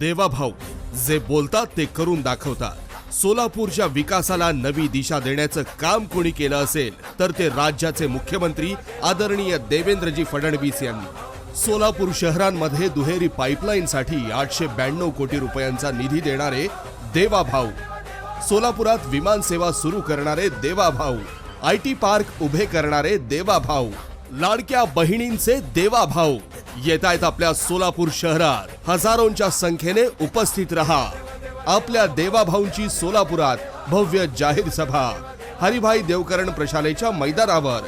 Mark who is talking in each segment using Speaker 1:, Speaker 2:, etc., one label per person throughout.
Speaker 1: देवाभाऊ जे बोलतात ते करून दाखवतात। सोलापूरच्या विकासाला नवी दिशा देण्याचं काम कोणी केलं असेल तर ते राज्याचे मुख्यमंत्री आदरणीय देवेंद्रजी फडणवीस यांनी। सोलापूर शहरांमध्ये दुहेरी पाईपलाईनसाठी 892 कोटी रुपयांचा निधी देणारे देवाभाऊ, सोलापुरात विमान सेवा सुरू करणारे देवाभाऊ, IT पार्क उभे करणारे देवाभाऊ, लाडक्या बहिणींचे देवाभाऊ येतायत आपल्या सोलापूर शहरात। हजारोंच्या संख्येने उपस्थित रहा। आपल्या देवाभाऊंची सोलापुरात भव्य जाहीर सभा हरिभाई देवकरण प्रशालेच्या मैदानावर।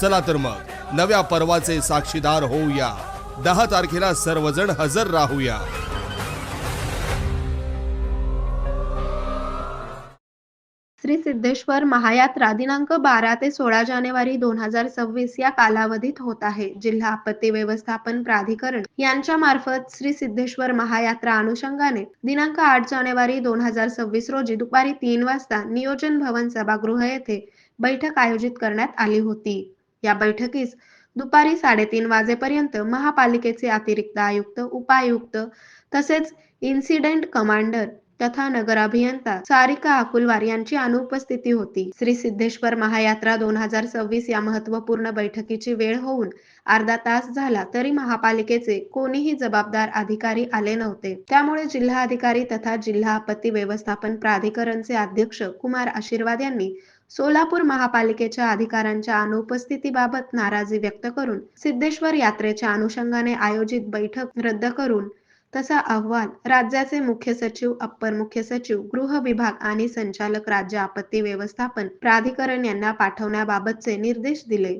Speaker 1: चला तर मग नव्या पर्वाचे साक्षीदार होऊया। 10 तारखेला सर्वजण हजर राहूया।
Speaker 2: श्री सिद्धेश्वर महायात्रा दिनांक 12 ते 16 जानेवारी 2026 या कालावधीत होत आहे। जिल्हा आपत्ती व्यवस्थापन प्राधिकरण यांच्या मार्फत श्री सिद्धेश्वर महायात्रा अनुषंगाने दिनांक 8 जानेवारी 2026 रोजी दुपारी 3 वाजता नियोजन भवन सभागृह येथे बैठक आयोजित करण्यात आली होती। या बैठकीस दुपारी 3:30 वाजेपर्यंत महापालिकेचे अतिरिक्त आयुक्त, उपायुक्त तसेच इन्सिडेंट कमांडर तथा नगर अभियंता सारिका अकुलवार यांची अनुपस्थिती होती। श्री सिद्धेश्वर महायात्रा 2026 या महत्त्वपूर्ण बैठकीची वेळ होऊन अर्धा तास झाला तरी महापालिकेचे कोणीही जबाबदार अधिकारी आले नव्हते। त्यामुळे जिल्हाधिकारी तथा जिल्हा आपत्ती व्यवस्थापन प्राधिकरणचे अध्यक्ष कुमार आशीर्वाद यांनी सोलापूर महापालिकेच्या अधिकाऱ्यांच्या अनुपस्थितीबाबत नाराजी व्यक्त करून सिद्धेश्वर यात्रेच्या अनुषंगाने आयोजित बैठक रद्द करून तसा अहवाल राज्याचे मुख्य सचिव, अप्पर मुख्य सचिव, गृह विभाग आणि संचालक राज्य आपत्ती व्यवस्थापन प्राधिकरण यांना पाठवण्याबाबतचे निर्देश दिले।